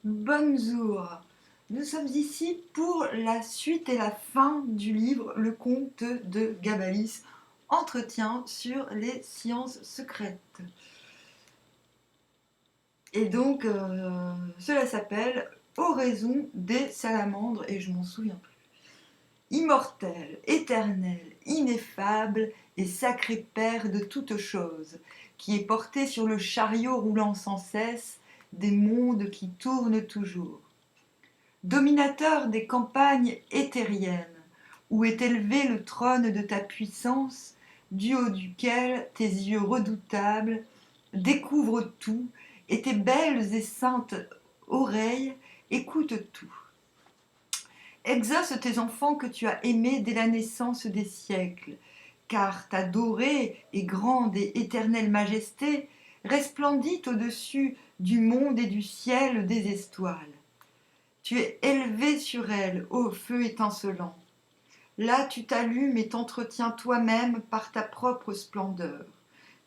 Bonjour, nous sommes ici pour la suite et la fin du livre Le Comte de Gabalis, Entretien sur les sciences secrètes. Et donc, cela s'appelle Oraison des salamandres, et je m'en souviens plus. Immortel, éternel, ineffable et sacré Père de toutes choses, qui est porté sur le chariot roulant sans cesse des mondes qui tournent toujours. Dominateur des campagnes éthériennes, où est élevé le trône de ta puissance, du haut duquel tes yeux redoutables découvrent tout, et tes belles et saintes oreilles écoutent tout. Exauce tes enfants que tu as aimés dès la naissance des siècles, car ta dorée et grande et éternelle majesté resplendit au-dessus du monde et du ciel des étoiles. Tu es élevé sur elle, ô feu étincelant. Là tu t'allumes et t'entretiens toi-même par ta propre splendeur.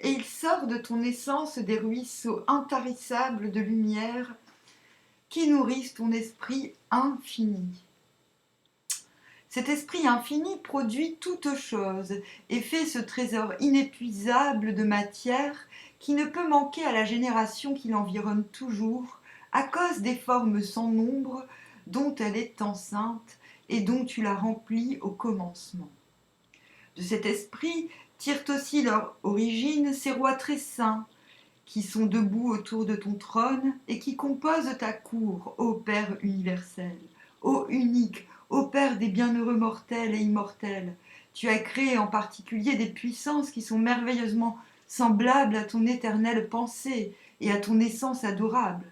Et il sort de ton essence des ruisseaux intarissables de lumière qui nourrissent ton esprit infini. Cet esprit infini produit toutes choses et fait ce trésor inépuisable de matière qui ne peut manquer à la génération qui l'environne toujours à cause des formes sans nombre dont elle est enceinte et dont tu la remplis au commencement. De cet esprit tirent aussi leur origine ces rois très saints qui sont debout autour de ton trône et qui composent ta cour, ô Père universel, ô unique, ô Père des bienheureux mortels et immortels. Tu as créé en particulier des puissances qui sont merveilleusement semblables à ton éternelle pensée et à ton essence adorable.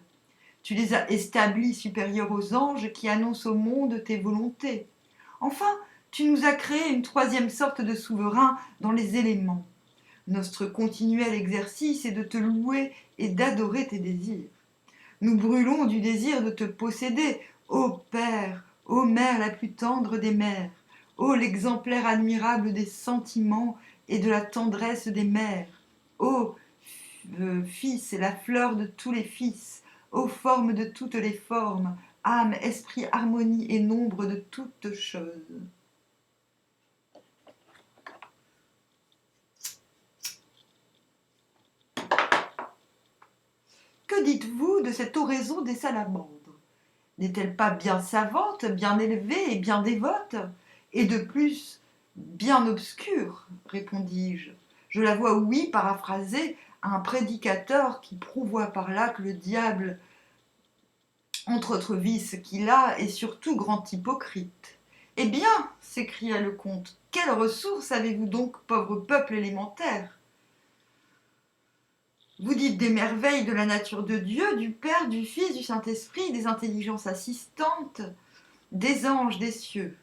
Tu les as établis supérieurs aux anges qui annoncent au monde tes volontés. Enfin, tu nous as créé une troisième sorte de souverain dans les éléments. Notre continuel exercice est de te louer et d'adorer tes désirs. Nous brûlons du désir de te posséder, ô Père, ô Mère la plus tendre des mères, ô l'exemplaire admirable des sentiments et de la tendresse des mères, ô Fils, la fleur de tous les fils, ô forme de toutes les formes, âme, esprit, harmonie et nombre de toutes choses. Que dites-vous de cette oraison des salamandres? N'est-elle pas bien savante, bien élevée et bien dévote? Et de plus, bien obscure, répondis-je. Je la vois, oui, paraphraser un prédicateur qui prouvoit par là que le diable, entre autres vices qu'il a, est surtout grand hypocrite. Eh bien, s'écria le comte, quelle ressource avez-vous donc, pauvre peuple élémentaire? Vous dites des merveilles de la nature de Dieu, du Père, du Fils, du Saint-Esprit, des intelligences assistantes, des anges des cieux.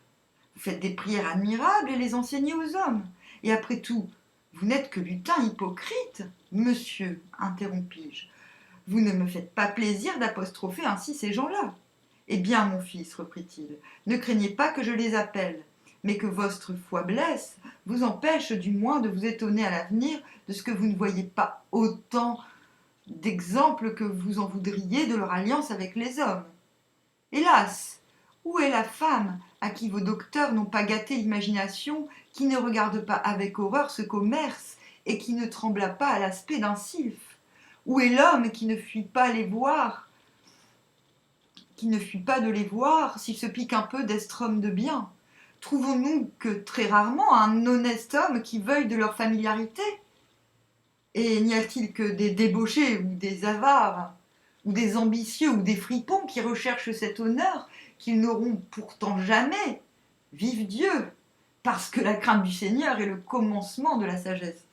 Vous faites des prières admirables et les enseignez aux hommes. Et après tout, vous n'êtes que lutin hypocrite, monsieur, interrompis-je. Vous ne me faites pas plaisir d'apostropher ainsi ces gens-là. Eh bien, mon fils, reprit-il, ne craignez pas que je les appelle, mais que votre faiblesse vous empêche du moins de vous étonner à l'avenir de ce que vous ne voyez pas autant d'exemples que vous en voudriez de leur alliance avec les hommes. Hélas, où est la femme à qui vos docteurs n'ont pas gâté l'imagination, qui ne regarde pas avec horreur ce commerce et qui ne trembla pas à l'aspect d'un sylphe? Où est l'homme qui ne fuit pas les voir, qui ne fuit pas de les voir, s'il se pique un peu d'être homme de bien? Trouvons-nous que très rarement un honnête homme qui veuille de leur familiarité? Et n'y a-t-il que des débauchés ou des avares, ou des ambitieux ou des fripons qui recherchent cet honneur qu'ils n'auront pourtant jamais? Vive Dieu! Parce que la crainte du Seigneur est le commencement de la sagesse.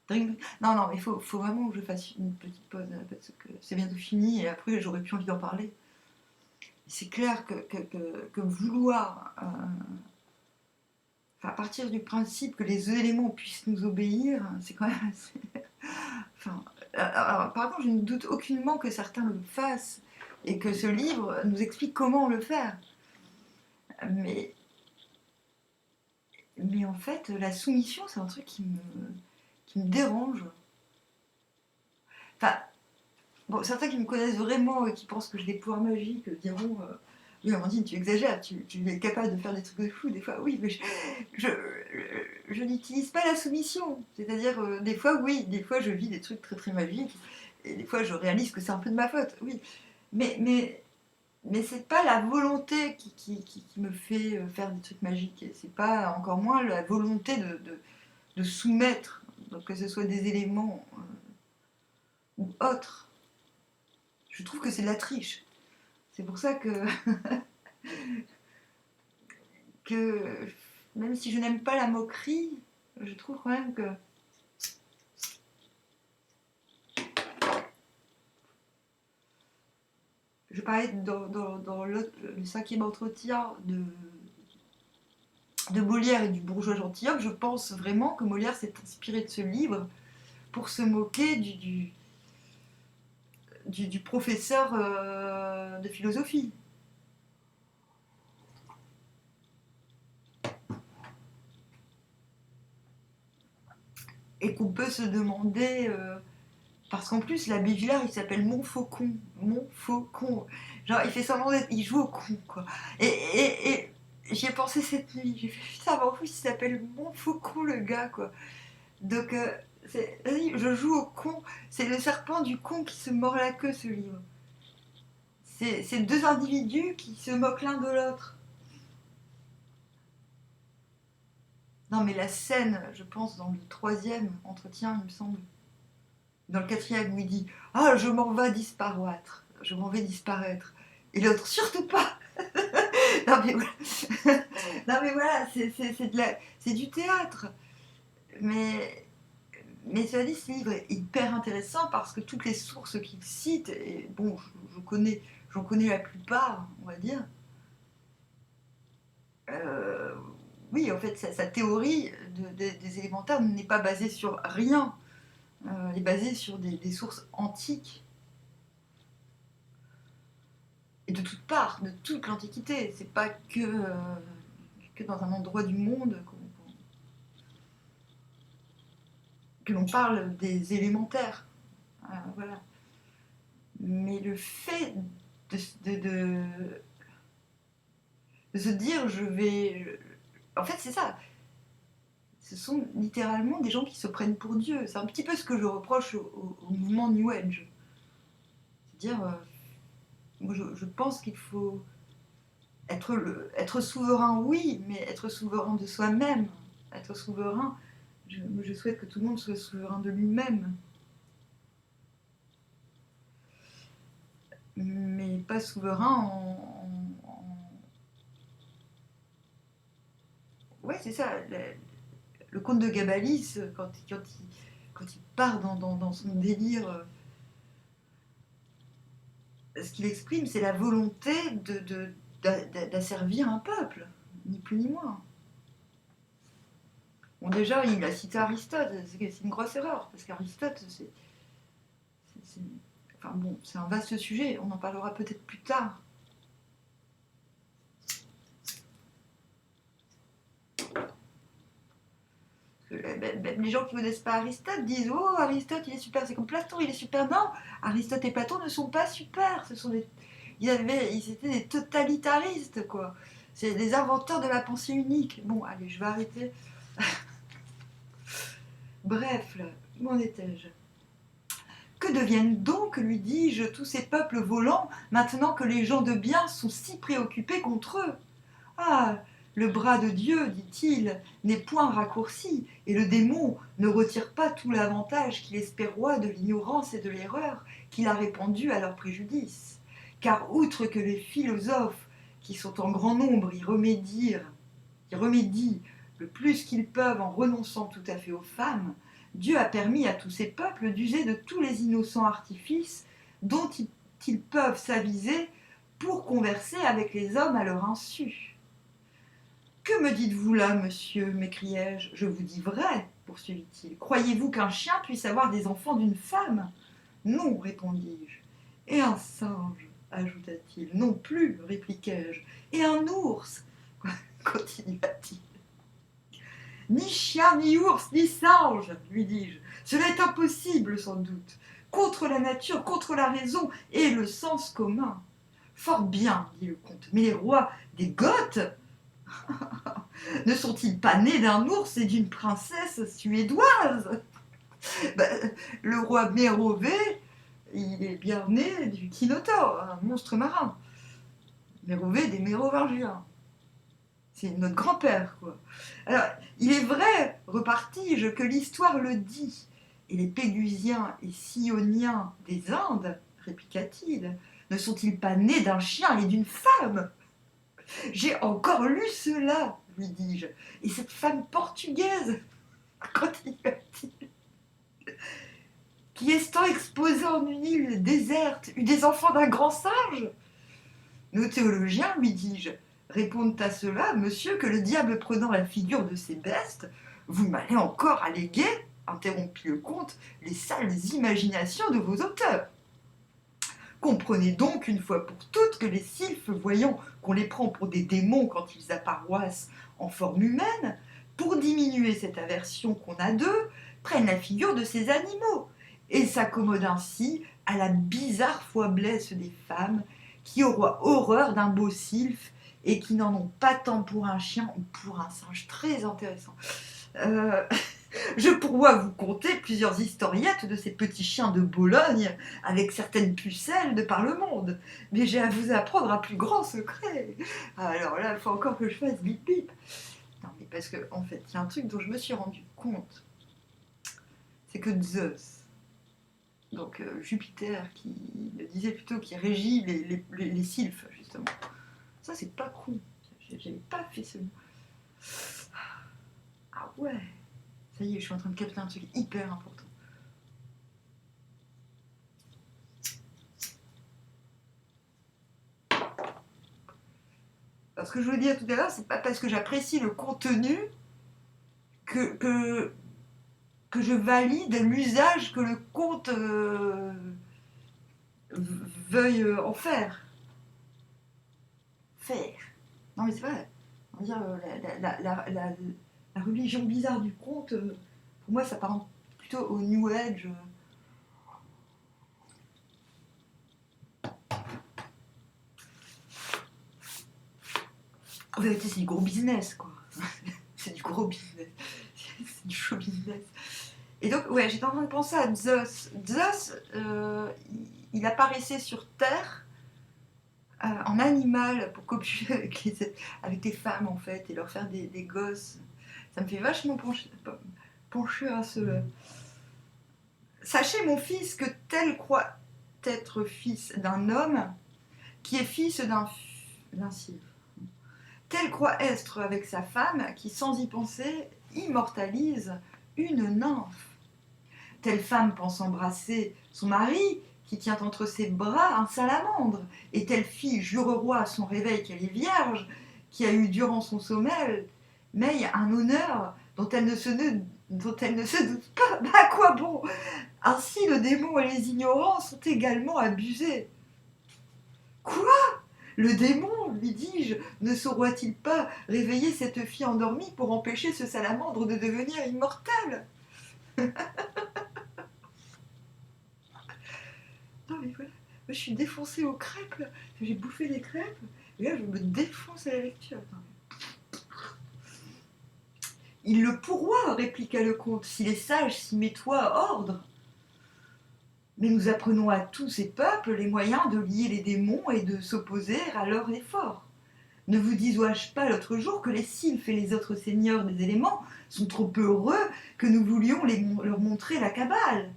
Non, non, il faut vraiment que je fasse une petite pause, parce que c'est bientôt fini et après j'aurais plus envie d'en parler. C'est clair que vouloir, à partir du principe que les éléments puissent nous obéir, c'est quand même assez... Enfin, alors, par contre, je ne doute aucunement que certains le fassent et que ce livre nous explique comment le faire. Mais, mais en fait, la soumission, c'est un truc qui me dérange. Enfin, Bon, certains qui me connaissent vraiment et qui pensent que j'ai des pouvoirs magiques diront oui, Amandine, tu exagères, tu es capable de faire des trucs de fou, des fois, oui, mais je, je n'utilise pas la soumission. C'est-à-dire, des fois, oui, des fois, je vis des trucs très très magiques, et des fois, je réalise que c'est un peu de ma faute, oui. Mais c'est pas la volonté qui me fait faire des trucs magiques, et c'est pas encore moins la volonté de soumettre, donc que ce soit des éléments ou autres. Je trouve que c'est de la triche. C'est pour ça que même si je n'aime pas la moquerie, je trouve quand même que je parlais dans le cinquième entretien de Molière et du bourgeois gentilhomme. Je pense vraiment que Molière s'est inspiré de ce livre pour se moquer du professeur de philosophie. Et qu'on peut se demander parce qu'en plus, l'abbé Villard, il s'appelle Montfaucon. Montfaucon. Genre, il fait semblant d'être. Il joue au con, quoi. Et j'y ai pensé cette nuit. J'ai fait putain, mais en plus, il s'appelle Montfaucon, le gars, quoi. Donc, vas-y, je joue au con. C'est le serpent du con qui se mord la queue, ce livre. C'est deux individus qui se moquent l'un de l'autre. Non, mais la scène, je pense, dans le troisième entretien, il me semble. Dans le quatrième, où il dit ah, je m'en vais disparaître. Je m'en vais disparaître. Et l'autre, surtout pas. Non, mais voilà, non, mais voilà c'est du théâtre. Mais, mais cela dit, ce livre est hyper intéressant parce que toutes les sources qu'il cite, et bon, j'en connais la plupart, on va dire. Euh, oui, en fait, sa théorie des élémentaires n'est pas basée sur rien. Elle est basée sur des sources antiques et de toutes parts, de toute l'Antiquité. C'est pas que dans un endroit du monde que l'on parle des élémentaires. Voilà. Mais le fait de, de, de, de se dire je vais. En fait, c'est ça. Ce sont littéralement des gens qui se prennent pour Dieu. C'est un petit peu ce que je reproche au mouvement New Age. C'est-à-dire, moi je pense qu'il faut être souverain, oui, mais être souverain de soi-même. Être souverain, je souhaite que tout le monde soit souverain de lui-même. Mais pas souverain ouais, c'est ça. Le comte de Gabalis, quand il part dans son délire, ce qu'il exprime, c'est la volonté d'asservir un peuple, ni plus ni moins. Bon, déjà, il a cité Aristote, c'est une grosse erreur, parce qu'Aristote, c'est- enfin bon, c'est un vaste sujet, on en parlera peut-être plus tard. Les gens qui ne connaissent pas Aristote disent oh, Aristote il est super, c'est comme Platon, il est super. Non, Aristote et Platon ne sont pas super, ils étaient des totalitaristes, quoi. C'est des inventeurs de la pensée unique. Bon, allez, je vais arrêter. Bref, où en étais-je? Que deviennent donc, lui dis-je, tous ces peuples volants, maintenant que les gens de bien sont si préoccupés contre eux? Ah, le bras de Dieu, dit-il, n'est point raccourci, et le démon ne retire pas tout l'avantage qu'il espéroit de l'ignorance et de l'erreur qu'il a répandue à leur préjudice. Car outre que les philosophes, qui sont en grand nombre, y remédient le plus qu'ils peuvent en renonçant tout à fait aux femmes, Dieu a permis à tous ces peuples d'user de tous les innocents artifices dont ils peuvent s'aviser pour converser avec les hommes à leur insu. Que me dites-vous là, monsieur m'écriai-je. Je vous dis vrai, poursuivit-il. Croyez-vous qu'un chien puisse avoir des enfants d'une femme? Non, répondis-je. Et un singe, ajouta-t-il. Non plus, répliquai-je. Et un ours, continua-t-il. Ni chien, ni ours, ni singe, lui dis-je. Cela est impossible, sans doute. contre la nature, contre la raison et le sens commun. Fort bien, dit le comte, mais les rois des Goths ne sont-ils pas nés d'un ours et d'une princesse suédoise? Le roi Mérové, il est bien né du Kinotaur, un monstre marin. Mérové des Mérovingiens. C'est notre grand-père, quoi. Alors, il est vrai, repartis-je, que l'histoire le dit. Et les Pégusiens et Sioniens des Indes, répliqua-t-il, ne sont-ils pas nés d'un chien et d'une femme? J'ai encore lu cela, lui dis-je. Et cette femme portugaise, continua-t-il, qui estant exposée en une île déserte, eut des enfants d'un grand singe? Nos théologiens, lui dis-je, répondent à cela, monsieur, que le diable prenant la figure de ces bestes, vous m'allez encore alléguer, interrompit le comte, les sales imaginations de vos auteurs. Comprenez donc une fois pour toutes que les sylphes, voyant qu'on les prend pour des démons quand ils apparaissent en forme humaine, pour diminuer cette aversion qu'on a d'eux, prennent la figure de ces animaux, et s'accommodent ainsi à la bizarre faiblesse des femmes qui auront horreur d'un beau sylphe et qui n'en ont pas tant pour un chien ou pour un singe. Très intéressant. Je pourrais vous conter plusieurs historiettes de ces petits chiens de Bologne avec certaines pucelles de par le monde, mais j'ai à vous apprendre un plus grand secret. Alors là, il faut encore que je fasse bip bip. Non, mais parce que en fait, il y a un truc dont je me suis rendu compte, c'est que Zeus, donc Jupiter, qui le disait plutôt, qui régit les sylphes, justement. Ça, c'est pas con. J'avais pas fait ce... Ah ouais. Ça y est, je suis en train de capter un truc hyper important. Alors, ce que je voulais dire tout à l'heure, c'est pas parce que j'apprécie le contenu que je valide l'usage que le conte veuille en faire. Faire. Non mais c'est vrai. On va dire la religion bizarre du conte, pour moi, ça part plutôt au New Age. En vérité, c'est du gros business, quoi. C'est du gros business. C'est du show business. Et donc, ouais, j'étais en train de penser à Zeus. Zeus, il apparaissait sur Terre en animal pour copuler avec des femmes, en fait, et leur faire des gosses. Ça me fait vachement pencher à cela. Sachez, mon fils, que tel croit être fils d'un homme qui est fils d'un sylphe. Tel croit être avec sa femme qui, sans y penser, immortalise une nymphe. Telle femme pense embrasser son mari qui tient entre ses bras un salamandre. Et telle fille jurera à son réveil qu'elle est vierge, qui a eu durant son sommeil un honneur dont elle ne se doute pas. Bah, à quoi bon? Ainsi, le démon et les ignorants sont également abusés. Quoi? Le démon, lui dis-je, ne saura-t-il pas réveiller cette fille endormie pour empêcher ce salamandre de devenir immortel? Non mais voilà, moi je suis défoncée aux crêpes, là. J'ai bouffé des crêpes, et là je me défonce à la lecture. Il le pourra, répliqua le comte, si les sages s'y mettoient à ordre. Mais nous apprenons à tous ces peuples les moyens de lier les démons et de s'opposer à leurs efforts. Ne vous disais-je pas l'autre jour que les sylphes et les autres seigneurs des éléments sont trop heureux que nous voulions leur montrer la cabale?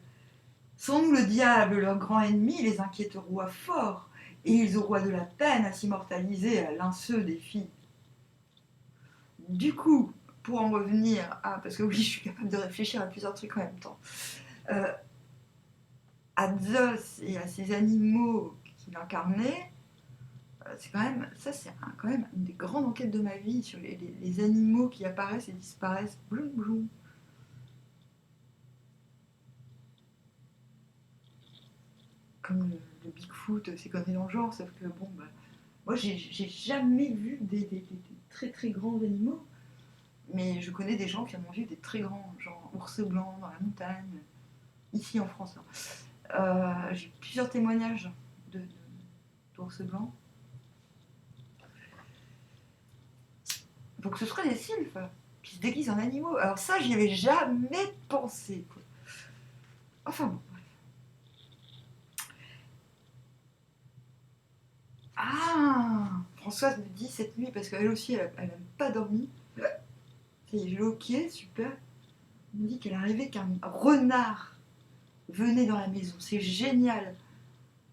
Sans nous, le diable, leur grand ennemi, les inquiétera fort, et ils auront de la peine à s'immortaliser à l'inseu des filles. Du coup, pour en revenir à... Parce que oui, je suis capable de réfléchir à plusieurs trucs en même temps. À Zeus et à ces animaux qu'il incarnait, c'est quand même... Ça, c'est quand même une des grandes enquêtes de ma vie sur les animaux qui apparaissent et disparaissent. Bloum, bloum. Comme le Bigfoot, c'est comme dans le genre, sauf que bon, bah, moi j'ai jamais vu des très très grands animaux, mais je connais des gens qui en ont vu des très grands, genre ours blanc dans la montagne, ici en France. Hein. J'ai plusieurs témoignages d'ours blancs. Donc ce seraient des sylphes qui se déguisent en animaux. Alors ça, j'y avais jamais pensé, quoi. Enfin bon. Ah, Françoise me dit cette nuit, parce qu'elle aussi, elle n'a pas dormi. Ça y est, je l'ai au pied, super. Elle me dit qu'elle a rêvé qu'un renard venait dans la maison. C'est génial.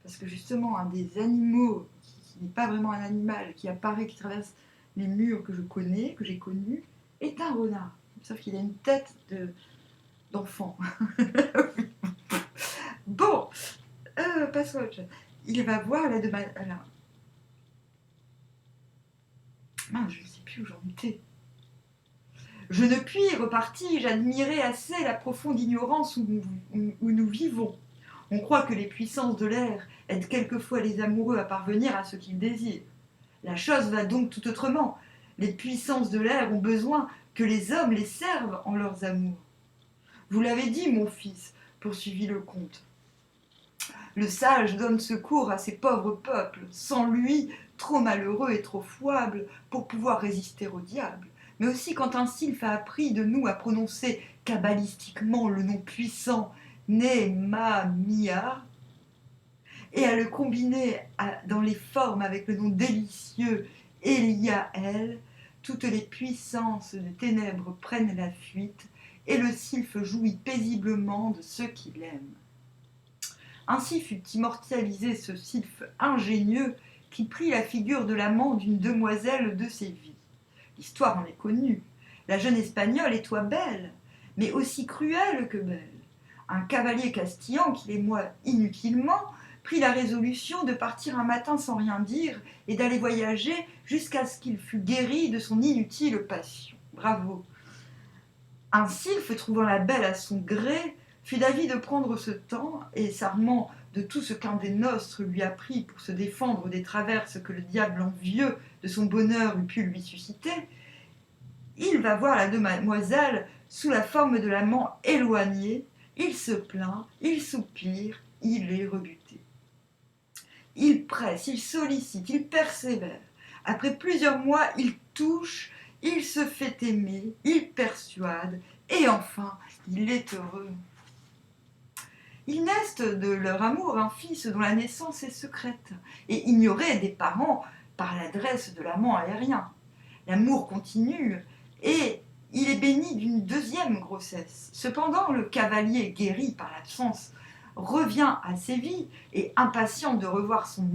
Parce que justement, un des animaux qui n'est pas vraiment un animal, qui apparaît, qui traverse les murs que je connais, que j'ai connus, est un renard. Sauf qu'il a une tête d'enfant. Bon, passons à autre chose. Il va voir la demande. Mince, je ne sais plus où j'en étais. Je ne puis, repartis-je, admirer assez la profonde ignorance où nous vivons. On croit que les puissances de l'air aident quelquefois les amoureux à parvenir à ce qu'ils désirent. La chose va donc tout autrement. Les puissances de l'air ont besoin que les hommes les servent en leurs amours. Vous l'avez dit, mon fils, poursuivit le comte. Le sage donne secours à ces pauvres peuples, sans lui, trop malheureux et trop fouables pour pouvoir résister au diable. Mais aussi quand un sylphe a appris de nous à prononcer kabbalistiquement le nom puissant Né-Ma-Mia, et à le combiner dans les formes avec le nom délicieux Eliaël, toutes les puissances des ténèbres prennent la fuite, et le sylphe jouit paisiblement de ceux qu'il aime. Ainsi fut immortalisé ce sylphe ingénieux qui prit la figure de l'amant d'une demoiselle de Séville. L'histoire en est connue. La jeune Espagnole est toi belle, mais aussi cruelle que belle. Un cavalier castillan qui l'émoit inutilement prit la résolution de partir un matin sans rien dire et d'aller voyager jusqu'à ce qu'il fût guéri de son inutile passion. Bravo. Un sylphe, trouvant la belle à son gré, fut d'avis de prendre ce temps et s'armant de tout ce qu'un des nostres lui apprit pour se défendre des traverses que le diable envieux de son bonheur eût pu lui susciter, il va voir la demoiselle sous la forme de l'amant éloigné, il se plaint, il soupire, il est rebuté. Il presse, il sollicite, il persévère. Après plusieurs mois, il touche, il se fait aimer, il persuade, et enfin, il est heureux. Ils naissent de leur amour un fils dont la naissance est secrète et ignorée des parents par l'adresse de l'amant aérien. L'amour continue et il est béni d'une deuxième grossesse. Cependant, le cavalier, guéri par l'absence, revient à Séville et, impatient de revoir son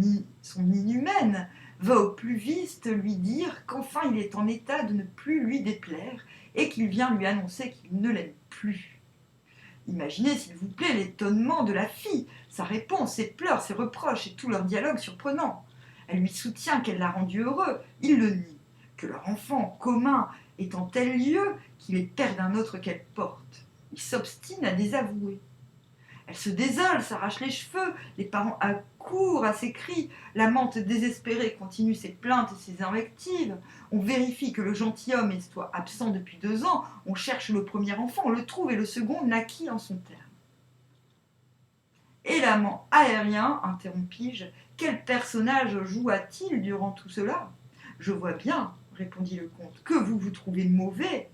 inhumaine, va au plus vite lui dire qu'enfin il est en état de ne plus lui déplaire et qu'il vient lui annoncer qu'il ne l'aime plus. Imaginez, s'il vous plaît, l'étonnement de la fille, sa réponse, ses pleurs, ses reproches et tout leur dialogue surprenant. Elle lui soutient qu'elle l'a rendu heureux, il le nie, que leur enfant commun est en tel lieu qu'il est père d'un autre qu'elle porte. Il s'obstine à désavouer. Elle se désole, s'arrache les cheveux, les parents accourent à ses cris, l'amante désespérée continue ses plaintes et ses invectives, on vérifie que le gentilhomme soit absent depuis 2 ans, on cherche le premier enfant, on le trouve et le second naquit en son terme. Et l'amant aérien, interrompis-je, quel personnage joua-t-il durant tout cela ? Je vois bien, répondit le comte, que vous vous trouvez mauvais,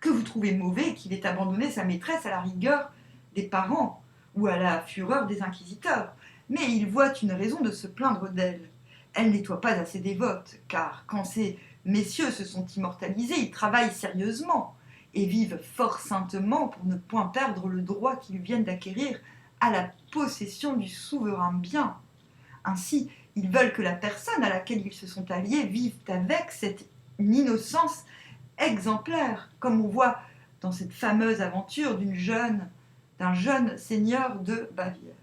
qu'il ait abandonné sa maîtresse à la rigueur des parents ou à la fureur des inquisiteurs, mais il voit une raison de se plaindre d'elle. Elle nettoie pas assez dévote, car quand ces messieurs se sont immortalisés, ils travaillent sérieusement et vivent fort saintement pour ne point perdre le droit qu'ils viennent d'acquérir à la possession du souverain bien. Ainsi, ils veulent que la personne à laquelle ils se sont alliés vive avec cette innocence exemplaire, comme on voit dans cette fameuse aventure d'un jeune seigneur de Bavière.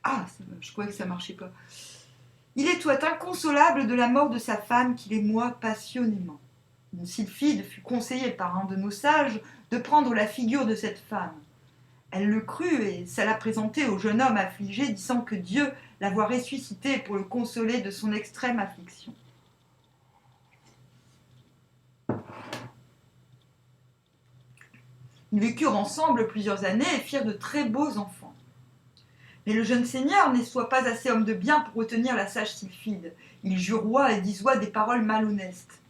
Ah, je croyais que ça marchait pas. Il est tout inconsolable de la mort de sa femme qu'il émoit passionnément. Une sylphide fut conseillée par un de nos sages de prendre la figure de cette femme. Elle le crut et s'alla présenter au jeune homme affligé, disant que Dieu l'avoir ressuscité pour le consoler de son extrême affliction. Ils vécurent ensemble plusieurs années et firent de très beaux enfants. Mais le jeune seigneur ne soit pas assez homme de bien pour retenir la sage sylphide. Il juroit et disoit des paroles malhonnestes.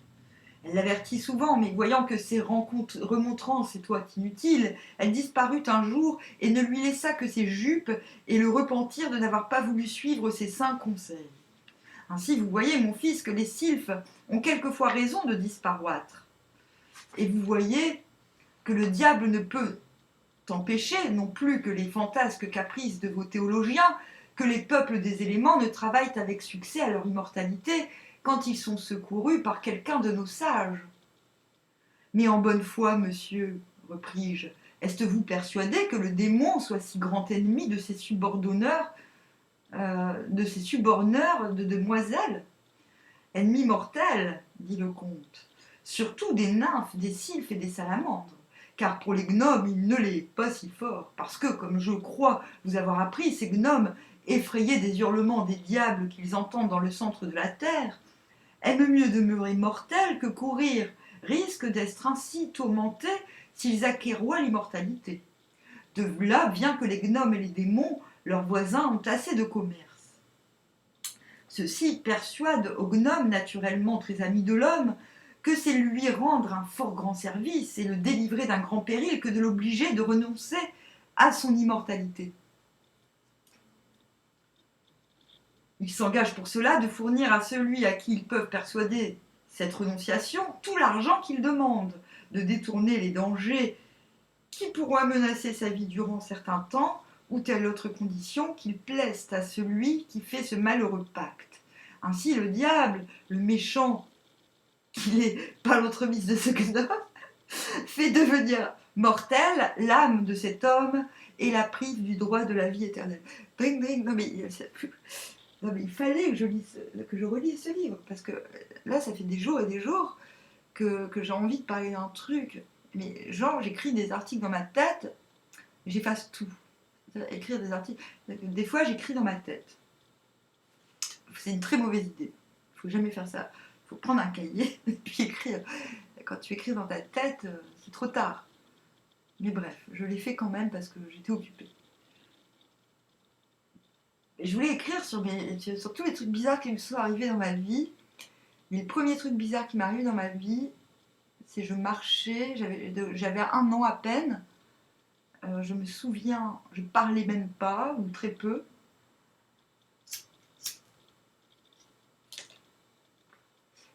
Elle l'avertit souvent, mais voyant que ses remontrances étaient inutiles, elle disparut un jour et ne lui laissa que ses jupes et le repentir de n'avoir pas voulu suivre ses saints conseils. Ainsi, vous voyez, mon fils, que les sylphes ont quelquefois raison de disparaître. Et vous voyez que le diable ne peut empêcher, non plus que les fantasques caprices de vos théologiens, que les peuples des éléments ne travaillent avec succès à leur immortalité quand ils sont secourus par quelqu'un de nos sages. Mais en bonne foi, monsieur, repris-je, êtes-vous persuadé que le démon soit si grand ennemi de ses suborneurs de demoiselles? Ennemi mortel, dit le comte, surtout des nymphes, des sylphes et des salamandres, car pour les gnomes il ne l'est pas si fort, parce que, comme je crois vous avoir appris, ces gnomes, effrayés des hurlements des diables qu'ils entendent dans le centre de la terre, aiment mieux demeurer mortels que courir risque d'être ainsi tourmentés s'ils acquéroient l'immortalité. De là vient que les gnomes et les démons, leurs voisins, ont assez de commerce. Ceux-ci persuadent aux gnomes, naturellement très amis de l'homme, que c'est lui rendre un fort grand service et le délivrer d'un grand péril que de l'obliger de renoncer à son immortalité. Ils s'engagent pour cela de fournir à celui à qui ils peuvent persuader cette renonciation tout l'argent qu'il demande, de détourner les dangers qui pourront menacer sa vie durant certains temps, ou telle autre condition qu'il plaise à celui qui fait ce malheureux pacte. Ainsi le diable, le méchant, qui n'est pas l'entremise de ce gnome, fait devenir mortelle l'âme de cet homme et la prive du droit de la vie éternelle. Bring, bring, non mais il fallait que je relise ce livre, parce que là, ça fait des jours et des jours que j'ai envie de parler d'un truc. Mais genre, j'écris des articles dans ma tête, j'efface tout. Écrire des articles, des fois, j'écris dans ma tête. C'est une très mauvaise idée. Il faut jamais faire ça. Il faut prendre un cahier et puis écrire. Quand tu écris dans ta tête, c'est trop tard. Mais bref, je l'ai fait quand même parce que j'étais occupée. Je voulais écrire sur tous les trucs bizarres qui me sont arrivés dans ma vie. Mais le premier truc bizarre qui m'est arrivé dans ma vie, c'est que je marchais, j'avais 1 an à peine. Je me souviens, je parlais même pas, ou très peu.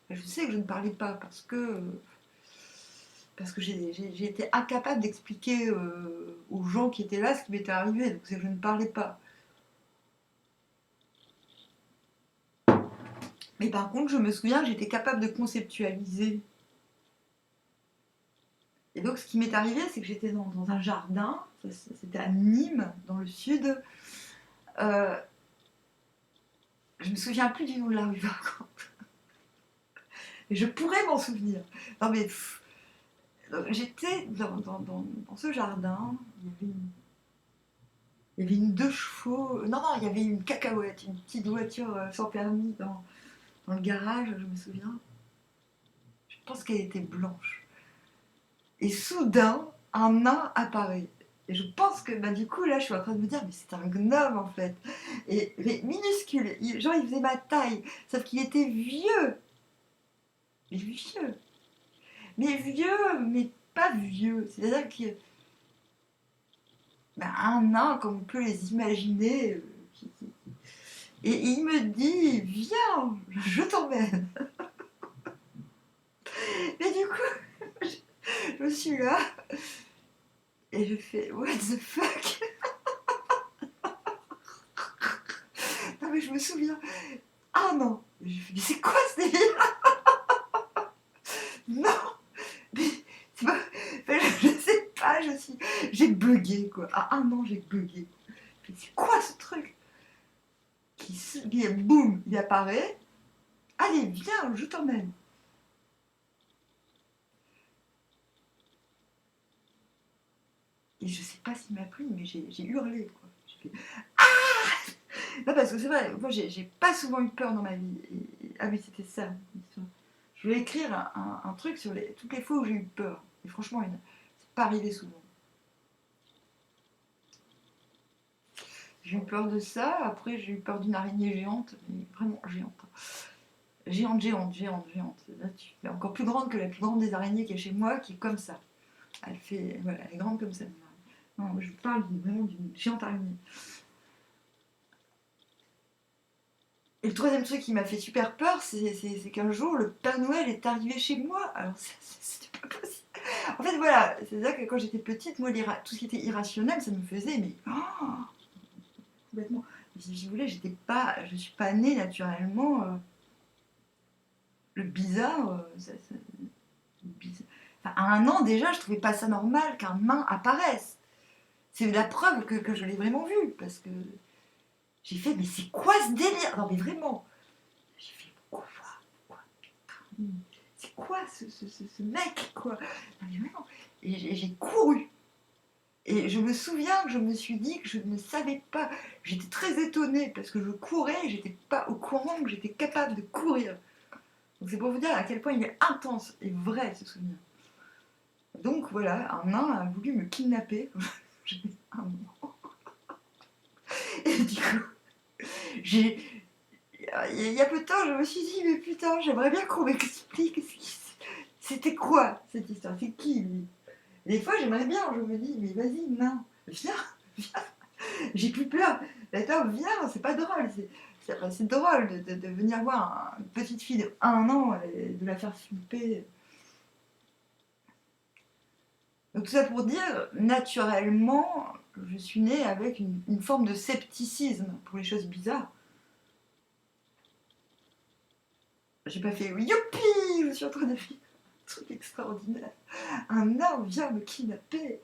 Je sais que je ne parlais pas parce que j'ai été incapable d'expliquer aux gens qui étaient là ce qui m'était arrivé, donc c'est que je ne parlais pas. Mais par contre, je me souviens que j'étais capable de conceptualiser. Et donc, ce qui m'est arrivé, c'est que j'étais dans un jardin, c'était à Nîmes, dans le sud. Je me souviens plus du nom de la rue, par contre. Et je pourrais m'en souvenir. Non, mais j'étais dans ce jardin, il y avait une 2 chevaux, non, il y avait une cacahuète, une petite voiture sans permis dans le garage, je me souviens. Je pense qu'elle était blanche. Et soudain, un nain apparaît. Et je pense que, du coup, là, je suis en train de me dire, mais c'est un gnome, en fait. Mais minuscule, genre, il faisait ma taille, sauf qu'il était vieux. Mais vieux. Mais vieux, mais pas vieux. C'est-à-dire que un nain, comme on peut les imaginer, et il me dit, viens, je t'emmène. Et du coup, je suis là, et je fais, what the fuck. Non mais je me souviens, ah non, je fais, mais c'est quoi ce délire? Non, mais c'est pas, je sais pas, j'ai bugué quoi, à 1 an j'ai bugué. C'est quoi ce truc boum, il apparaît, allez viens, je t'emmène. Et je sais pas s'il m'a plu, mais j'ai hurlé quoi. J'ai fait, ah, Non, parce que c'est vrai, moi j'ai pas souvent eu peur dans ma vie. Ah oui, c'était ça l'histoire. Je voulais écrire un truc sur toutes les fois où j'ai eu peur. Et franchement, c'est pas arrivé souvent. J'ai eu peur de ça, après j'ai eu peur d'une araignée géante, mais vraiment géante. Géante, géante, géante, géante. Là, tu es encore plus grande que la plus grande des araignées qui est chez moi, qui est comme ça. Elle fait, voilà, elle est grande comme ça. Non, je parle vraiment d'une géante araignée. Et le troisième truc qui m'a fait super peur, c'est qu'un jour, le Père Noël est arrivé chez moi. Alors, c'était pas possible. En fait, voilà, c'est-à-dire que quand j'étais petite, moi, tout ce qui était irrationnel, ça me faisait, mais complètement. Si vous voulez, je suis pas née naturellement. Le bizarre, bizarre. Enfin, à 1 an déjà, je trouvais pas ça normal qu'un nain apparaisse. C'est la preuve que je l'ai vraiment vu, parce que j'ai fait, mais c'est quoi ce délire? Non, mais vraiment. J'ai fait, quoi? C'est quoi ce mec, quoi? Non, mais vraiment. Et j'ai couru. Et je me souviens que je me suis dit que je ne savais pas. J'étais très étonnée parce que je courais et j'étais pas au courant que j'étais capable de courir. Donc c'est pour vous dire à quel point il est intense et vrai ce souvenir. Donc voilà, un nain a voulu me kidnapper. J'avais 1 an. Et du coup, j'ai. Il y a peu de temps, je me suis dit, mais putain, j'aimerais bien qu'on m'explique c'était quoi cette histoire, c'est qui lui. Des fois, j'aimerais bien, je me dis, mais vas-y, nain, viens, viens, j'ai plus peur. Attends, viens, c'est pas drôle, c'est drôle de venir voir une petite fille de 1 an et de la faire flipper. Donc tout ça pour dire, naturellement, je suis née avec une forme de scepticisme pour les choses bizarres. J'ai pas fait youpi, je suis en train de faire un truc extraordinaire. Un nain vient me kidnapper.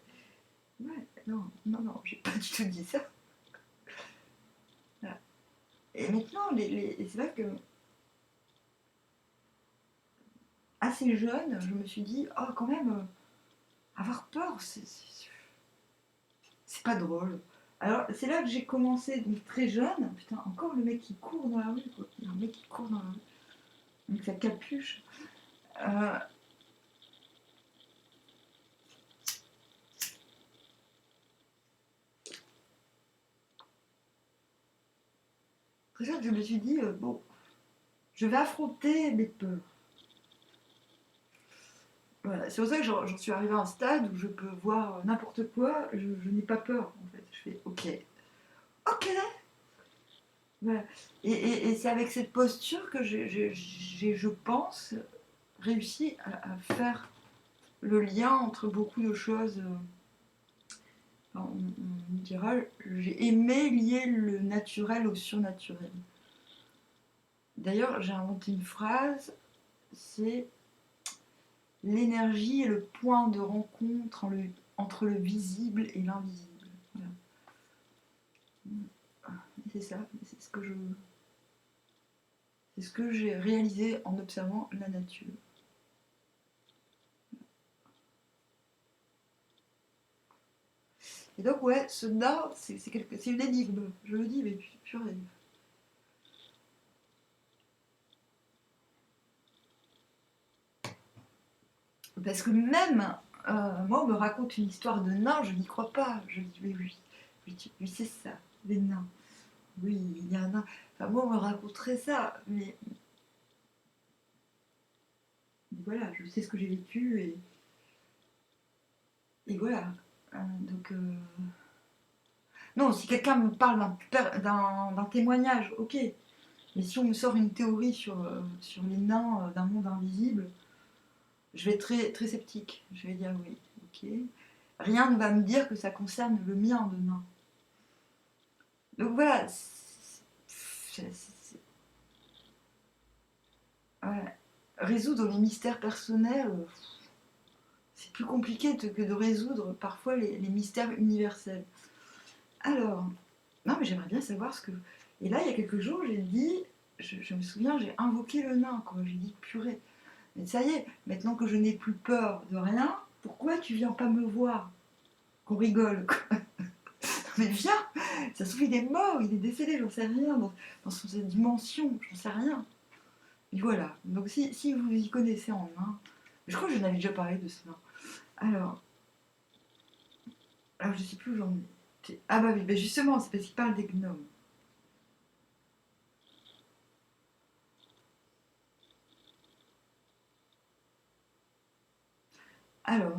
Ouais, non, non, non, j'ai pas du tout dit ça. Voilà. Et maintenant, c'est vrai que assez jeune, je me suis dit, oh, quand même, avoir peur, c'est pas drôle. Alors, c'est là que j'ai commencé, donc très jeune. Putain, encore le mec qui court dans la rue, quoi. Il y a un mec qui court dans la rue, avec sa capuche. Euh, Très jeune, je me suis dit, bon, je vais affronter mes peurs. Voilà. C'est pour ça que j'en suis arrivée à un stade où je peux voir n'importe quoi, je n'ai pas peur, en fait. Je fais, ok, ok. Voilà. Et c'est avec cette posture que j'ai, je pense, réussi à faire le lien entre beaucoup de choses. Enfin, on dira, j'ai aimé lier le naturel au surnaturel. D'ailleurs, j'ai inventé une phrase, c'est l'énergie est le point de rencontre entre le visible et l'invisible. Voilà. C'est ça, c'est ce que j'ai réalisé en observant la nature. Et donc ouais, ce nain, c'est une énigme. Je le dis, mais purée. Parce que même, moi, on me raconte une histoire de nain, je n'y crois pas. Je dis, mais oui, oui, c'est ça, les nains. Oui, il y a un nain. Enfin, moi, on me raconterait ça, mais voilà, je sais ce que j'ai vécu et voilà. Donc, non, si quelqu'un me parle d'un témoignage, ok. Mais si on me sort une théorie sur les nains d'un monde invisible, je vais être très, très sceptique. Je vais dire oui, ok. Rien ne va me dire que ça concerne le mien de nain. Donc voilà, ouais. Résoudre les mystères personnels, c'est plus compliqué que de résoudre parfois les mystères universels. Alors, non mais j'aimerais bien savoir ce que... Et là, il y a quelques jours, j'ai dit, je me souviens, j'ai invoqué le nain, quoi. J'ai dit, purée, mais ça y est, maintenant que je n'ai plus peur de rien, pourquoi tu viens pas me voir? Qu'on rigole, quoi. mais viens, ça se trouve il est mort, il est décédé, j'en sais rien, dans cette dimension, j'en sais rien. Et voilà, donc si vous y connaissez en nain, je crois que je n'avais déjà parlé de cela. Alors je sais plus où j'en étais. Ah bah oui, bah justement, c'est parce qu'il parle des gnomes. Alors,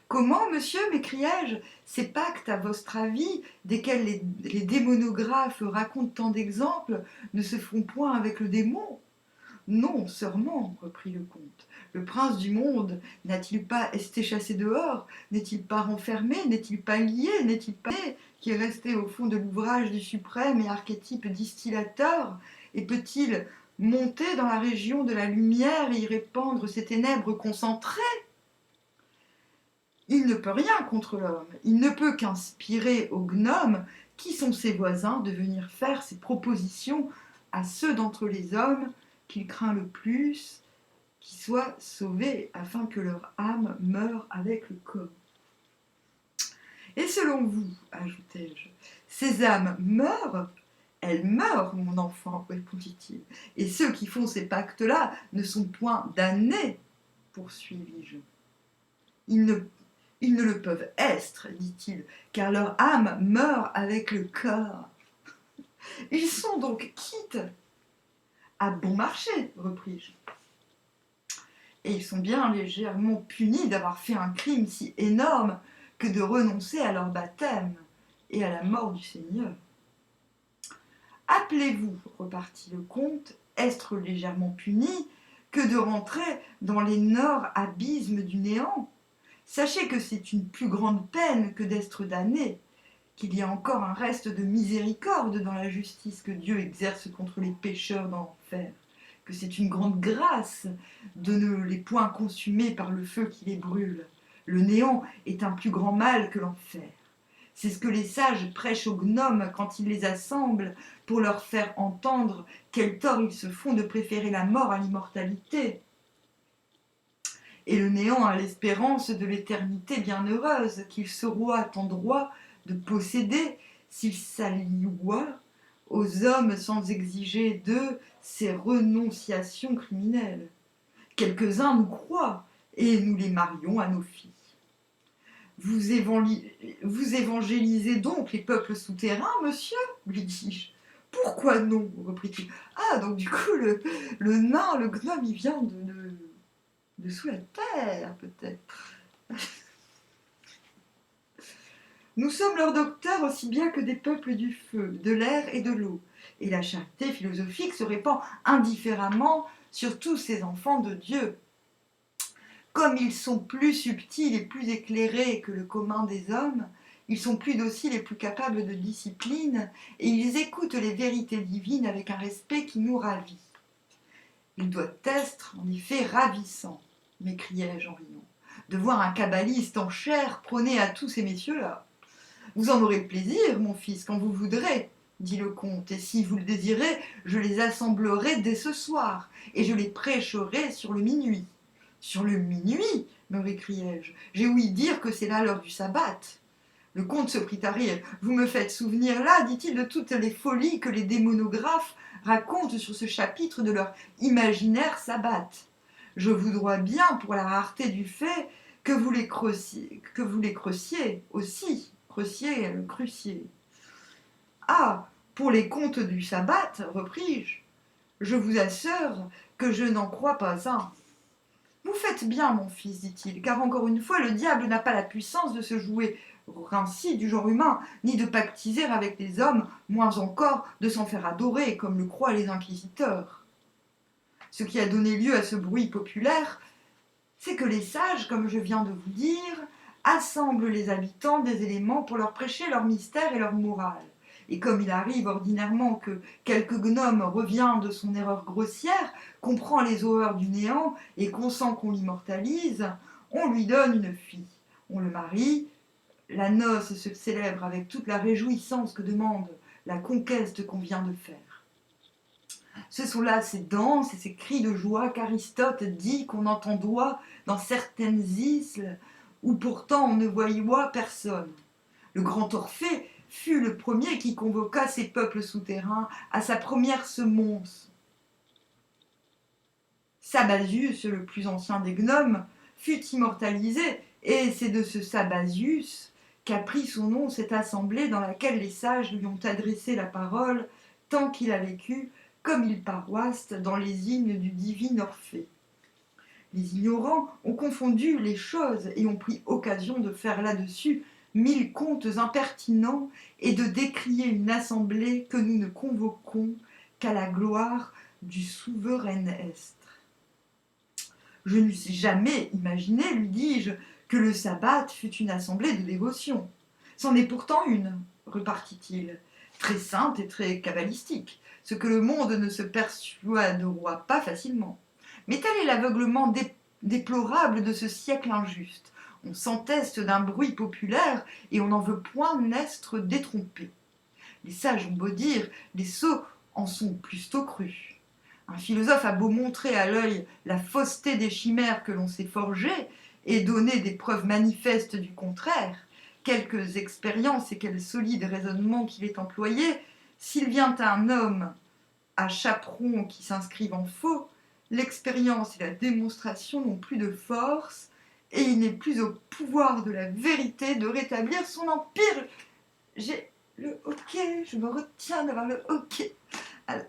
comment, monsieur, m'écriai-je, ces pactes, à votre avis, desquels les démonographes racontent tant d'exemples, ne se font point avec le démon? Non, seulement, reprit le comte. Le prince du monde n'a-t-il pas été chassé dehors? N'est-il pas renfermé? N'est-il pas lié? N'est-il pas né, qui est resté au fond de l'ouvrage du suprême et archétype distillateur? Et peut-il monter dans la région de la lumière et y répandre ses ténèbres concentrées? Il ne peut rien contre l'homme, il ne peut qu'inspirer aux gnomes, qui sont ses voisins, de venir faire ses propositions à ceux d'entre les hommes qu'il craint le plus, qui soient sauvés afin que leur âme meure avec le corps. Et selon vous, ajoutai-je, ces âmes meurent? Elles meurent, mon enfant, répondit-il, et ceux qui font ces pactes-là ne sont point damnés, poursuivis-je. Ils ne le peuvent être, dit-il, car leur âme meurt avec le corps. Ils sont donc quittes. À bon marché, repris-je. Et ils sont bien légèrement punis d'avoir fait un crime si énorme que de renoncer à leur baptême et à la mort du Seigneur. Appelez-vous, repartit le comte, être légèrement punis que de rentrer dans l'énorme abysme du néant. Sachez que c'est une plus grande peine que d'être damné, qu'il y a encore un reste de miséricorde dans la justice que Dieu exerce contre les pécheurs dans l'enfer, que c'est une grande grâce de ne les point consumer par le feu qui les brûle. Le néant est un plus grand mal que l'enfer. C'est ce que les sages prêchent aux gnomes quand ils les assemblent pour leur faire entendre quel tort ils se font de préférer la mort à l'immortalité. Et le néant a l'espérance de l'éternité bienheureuse qu'il sera en droit de posséder s'il s'allie aux hommes sans exiger d'eux ces renonciations criminelles. Quelques-uns nous croient et nous les marions à nos filles. Vous évangélisez donc les peuples souterrains, monsieur, lui dis-je. Pourquoi non, reprit-il. Ah, donc du coup, le nain, le gnome, il vient de sous la terre, peut-être. Nous sommes leurs docteurs aussi bien que des peuples du feu, de l'air et de l'eau. Et la charité philosophique se répand indifféremment sur tous ces enfants de Dieu. Comme ils sont plus subtils et plus éclairés que le commun des hommes, ils sont plus dociles et plus capables de discipline, et ils écoutent les vérités divines avec un respect qui nous ravit. Il doit être, en effet, ravissant, m'écriai-je en riant, de voir un kabbaliste en chair prôner à tous ces messieurs-là. Vous en aurez plaisir, mon fils, quand vous voudrez, dit le comte, et si vous le désirez, je les assemblerai dès ce soir, et je les prêcherai sur le minuit. Sur le minuit, me récriai-je, j'ai ouï dire que c'est là l'heure du sabbat. Le comte se prit à rire. Vous me faites souvenir là, dit-il, de toutes les folies que les démonographes racontent sur ce chapitre de leur imaginaire sabbat. Je voudrais bien, pour la rareté du fait, que vous les creussiez aussi. Crucier. Ah, pour les contes du sabbat, repris-je, je vous assure que je n'en crois pas un. Vous faites bien, mon fils, dit-il, car encore une fois, le diable n'a pas la puissance de se jouer ainsi du genre humain, ni de pactiser avec les hommes, moins encore de s'en faire adorer, comme le croient les inquisiteurs. Ce qui a donné lieu à ce bruit populaire, c'est que les sages, comme je viens de vous dire, assemblent les habitants des éléments pour leur prêcher leur mystère et leur morale. Et comme il arrive ordinairement que quelque gnome revient de son erreur grossière, comprend les horreurs du néant et consent qu'on l'immortalise, on lui donne une fille, on le marie, la noce se célèbre avec toute la réjouissance que demande la conquête qu'on vient de faire. Ce sont là ces danses et ces cris de joie qu'Aristote dit qu'on entend dans certaines îles où pourtant on ne voyait personne. Le grand Orphée fut le premier qui convoqua ces peuples souterrains à sa première semonce. Sabasius, le plus ancien des gnomes, fut immortalisé, et c'est de ce Sabasius qu'a pris son nom cette assemblée dans laquelle les sages lui ont adressé la parole tant qu'il a vécu, comme il paroisse dans les hymnes du divin Orphée. Les ignorants ont confondu les choses et ont pris occasion de faire là-dessus 1000 contes impertinents et de décrier une assemblée que nous ne convoquons qu'à la gloire du souverain est. Je n'eusse jamais imaginé, lui dis-je, que le sabbat fût une assemblée de dévotion. C'en est pourtant une, repartit-il, très sainte et très cabalistique, ce que le monde ne se persuadera pas facilement. Mais tel est l'aveuglement déplorable de ce siècle injuste. On s'enteste d'un bruit populaire et on n'en veut point n'être détrompé. Les sages ont beau dire, les sots en sont plutôt crus. Un philosophe a beau montrer à l'œil la fausseté des chimères que l'on s'est forgées et donner des preuves manifestes du contraire, quelques expériences et quels solides raisonnements qu'il ait employés, s'il vient à un homme à chaperon qui s'inscrive en faux, l'expérience et la démonstration n'ont plus de force, et il n'est plus au pouvoir de la vérité de rétablir son empire. J'ai le hoquet, je me retiens d'avoir le hoquet. Alors...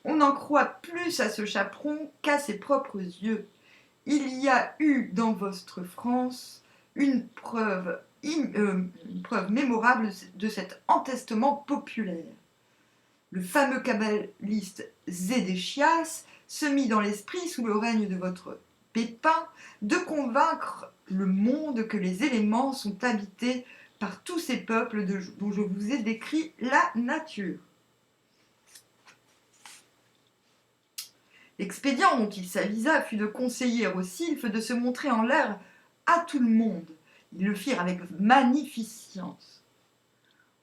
On en croit plus à ce chaperon qu'à ses propres yeux. Il y a eu dans votre France une preuve mémorable de cet entestement populaire. Le fameux kabbaliste Zédéchias se mit dans l'esprit, sous le règne de votre Pépin, de convaincre le monde que les éléments sont habités par tous ces peuples dont je vous ai décrit la nature. L'expédient dont il s'avisa fut de conseiller aux sylphes de se montrer en l'air à tout le monde. Ils le firent avec magnificence.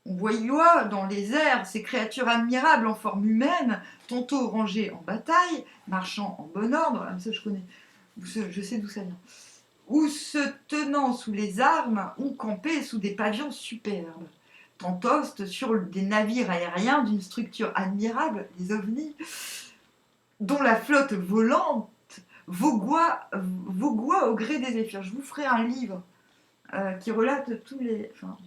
On voyait dans les airs ces créatures admirables en forme humaine, tantôt rangées en bataille, marchant en bon ordre, ça je connais, je sais d'où ça vient, ou se tenant sous les armes, ou campés sous des pavillons superbes, tantôt sur des navires aériens d'une structure admirable, les ovnis, dont la flotte volante voguoie au gré des zéphyrs. Je vous ferai un livre qui relate tous les... Enfin,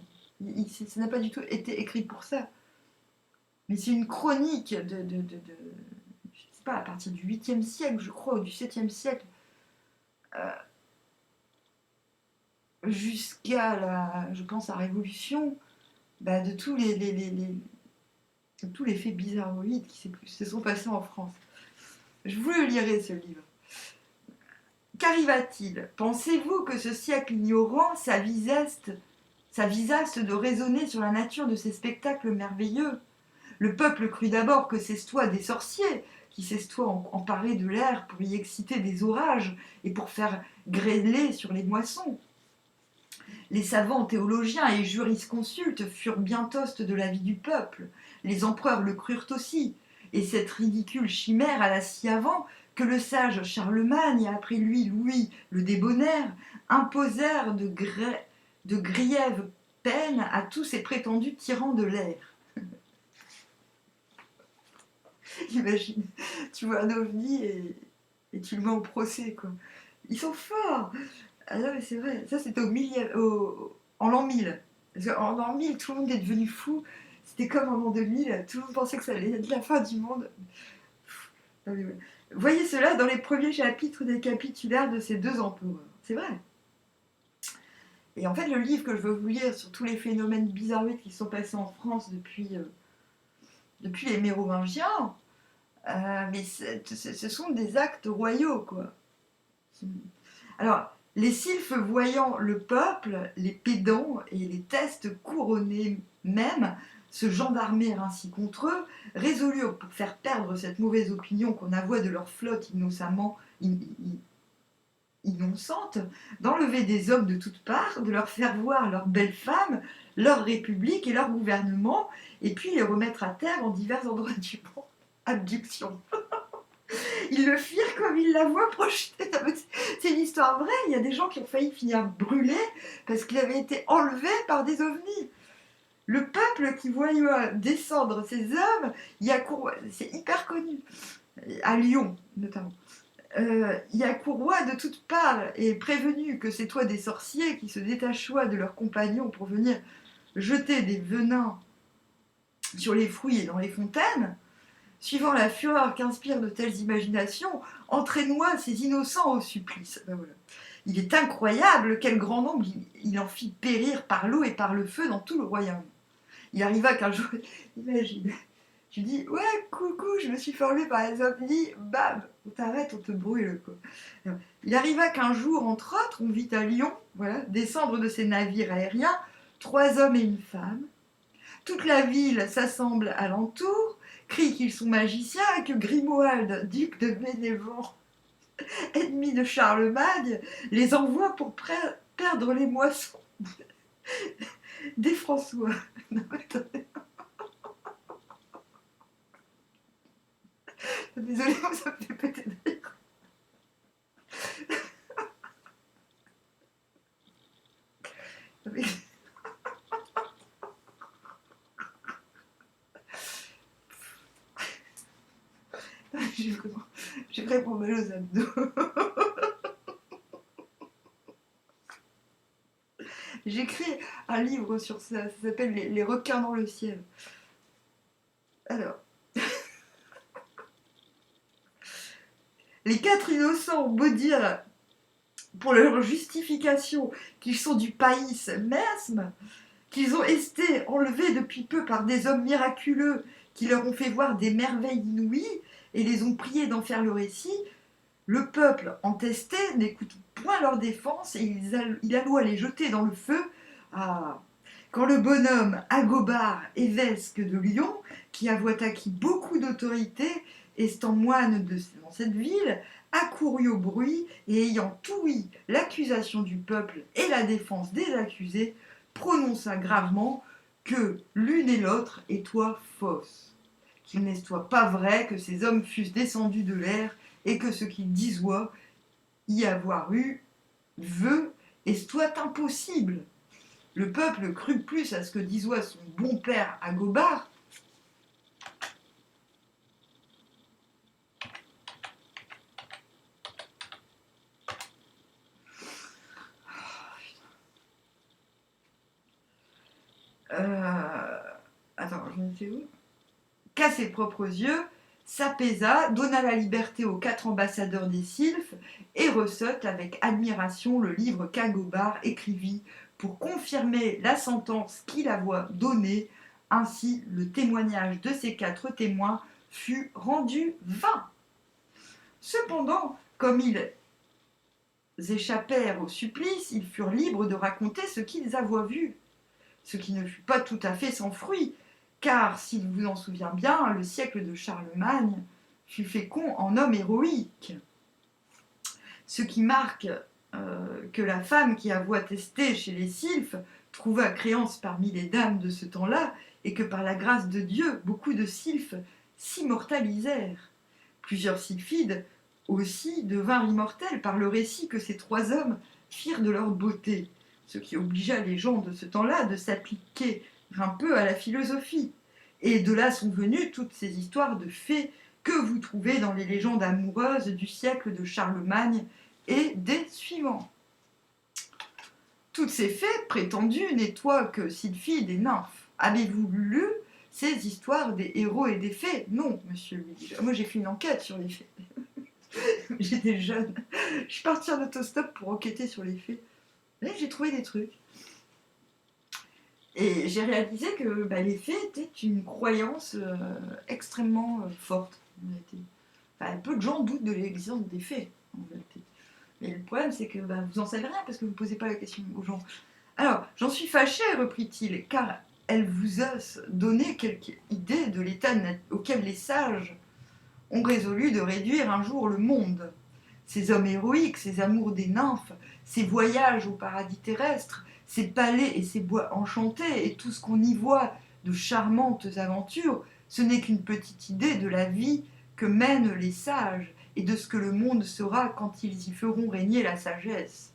ça n'a pas du tout été écrit pour ça. Mais c'est une chronique je sais pas, à partir du 8e siècle, je crois, ou du 7e siècle, jusqu'à, je pense, la Révolution, de tous tous les faits bizarroïdes qui se sont passés en France. Je vous le lirai, ce livre. Qu'arriva-t-il? Pensez-vous que ce siècle ignorant s'avisaste de raisonner sur la nature de ces spectacles merveilleux? Le peuple crut d'abord que c'estoient des sorciers, qui s'estoient emparés de l'air pour y exciter des orages et pour faire grêler sur les moissons. Les savants théologiens et jurisconsultes furent bientôt de l'avis du peuple. Les empereurs le crurent aussi. Et cette ridicule chimère alla si avant que le sage Charlemagne et après lui Louis le Débonnaire imposèrent de grièves peines à tous ces prétendus tyrans de l'air. Imagine, tu vois un ovni et tu le mets au procès, quoi. Ils sont forts. Ah non, mais c'est vrai, ça c'était en l'an 1000. Parce qu'en l'an 1000, tout le monde est devenu fou. C'était comme en l'an 2000, tout le monde pensait que ça allait être la fin du monde. Non, mais ouais. Voyez cela dans les premiers chapitres des capitulaires de ces deux empereurs. C'est vrai. Et en fait, le livre que je veux vous lire sur tous les phénomènes bizarroïdes qui sont passés en France depuis les Mérovingiens, mais ce sont des actes royaux, quoi. Alors, les sylphes voyant le peuple, les pédants et les testes couronnés même, se gendarmer ainsi contre eux, résolurent, pour faire perdre cette mauvaise opinion qu'on avoit de leur flotte innocente, d'enlever des hommes de toutes parts, de leur faire voir leurs belles femmes, leur république et leur gouvernement, et puis les remettre à terre en divers endroits du monde. Abduction. Ils le firent comme ils la voient projetée. C'est une histoire vraie. Il y a des gens qui ont failli finir brûlés parce qu'ils avaient été enlevés par des ovnis. Le peuple qui voyait descendre ces hommes, c'est hyper connu, à Lyon notamment. Yacourroie de toutes parts est prévenu que c'est toi des sorciers qui se détachoient de leurs compagnons pour venir jeter des venins sur les fruits et dans les fontaines. Suivant la fureur qu'inspirent de telles imaginations, entraîne-moi ces innocents au supplice. Ben voilà. Il est incroyable quel grand nombre il en fit périr par l'eau et par le feu dans tout le royaume. Il arriva qu'un jour, imagine, tu dis ouais coucou, je me suis fait enlever par les ovnis, bam, on t'arrête, on te brûle quoi. Il arriva qu'un jour, entre autres, on vit à Lyon, voilà, descendre de ces navires aériens 3 hommes et une femme. Toute la ville s'assemble alentour, crie qu'ils sont magiciens et que Grimoald, duc de Bénévent, ennemi de Charlemagne, les envoie pour perdre les moissons des François. Non, attendez. Désolée, ça me fait péter de rire. J'ai vraiment mal aux abdos. J'écris un livre sur ça s'appelle les requins dans le ciel. Alors, les 4 innocents ont beau dire pour leur justification qu'ils sont du pays mesme, qu'ils ont été enlevés depuis peu par des hommes miraculeux qui leur ont fait voir des merveilles inouïes et les ont priés d'en faire le récit, le peuple entesté n'écoute point leur défense et il alloit les jeter dans le feu. Ah. Quand le bonhomme Agobard, évêque de Lyon, qui avoit acquis beaucoup d'autorité, étant moine dans cette ville, accourut au bruit et ayant ouï l'accusation du peuple et la défense des accusés, prononça gravement que l'une et l'autre étoient fausses, qu'il n'est pas vrai que ces hommes fussent descendus de l'air et que ce qu'ils disoient y avoir eu veut et soit impossible. Le peuple crut plus à ce que disoit son bon père Agobard attends, je me fais où qu'à ses propres yeux, s'apaisa, donna la liberté aux 4 ambassadeurs des Sylphes et reçut avec admiration le livre qu'Agobard écrivit pour confirmer la sentence qu'il avoit donnée. Ainsi, le témoignage de ces 4 témoins fut rendu vain. Cependant, comme ils échappèrent au supplice, ils furent libres de raconter ce qu'ils avoient vu, ce qui ne fut pas tout à fait sans fruit, car, s'il vous en souvient bien, le siècle de Charlemagne fut fécond en hommes héroïques. Ce qui marque que la femme qui avoua tester chez les Sylphes trouva créance parmi les dames de ce temps-là, et que par la grâce de Dieu, beaucoup de Sylphes s'immortalisèrent. Plusieurs Sylphides aussi devinrent immortels par le récit que ces 3 hommes firent de leur beauté, ce qui obligea les gens de ce temps-là de s'appliquer un peu à la philosophie. Et de là sont venues toutes ces histoires de fées que vous trouvez dans les légendes amoureuses du siècle de Charlemagne et des suivants. Toutes ces fées prétendues n'étoient que sylphides et nymphes. Avez-vous lu ces histoires des héros et des fées? Non, monsieur. Moi j'ai fait une enquête sur les fées. J'étais jeune. Je suis partie en autostop pour enquêter sur les fées. Et j'ai trouvé des trucs. Et j'ai réalisé que les fées étaient une croyance extrêmement forte. Peu de gens doutent de l'existence des fées, en vérité. Mais le problème, c'est que vous en savez rien parce que vous ne posez pas la question aux gens. Alors, j'en suis fâchée, reprit-il, car elles vous osent donner quelque idée de l'état auquel les sages ont résolu de réduire un jour le monde. Ces hommes héroïques, ces amours des nymphes, ces voyages au paradis terrestre, ces palais et ces bois enchantés, et tout ce qu'on y voit de charmantes aventures, ce n'est qu'une petite idée de la vie que mènent les sages et de ce que le monde sera quand ils y feront régner la sagesse.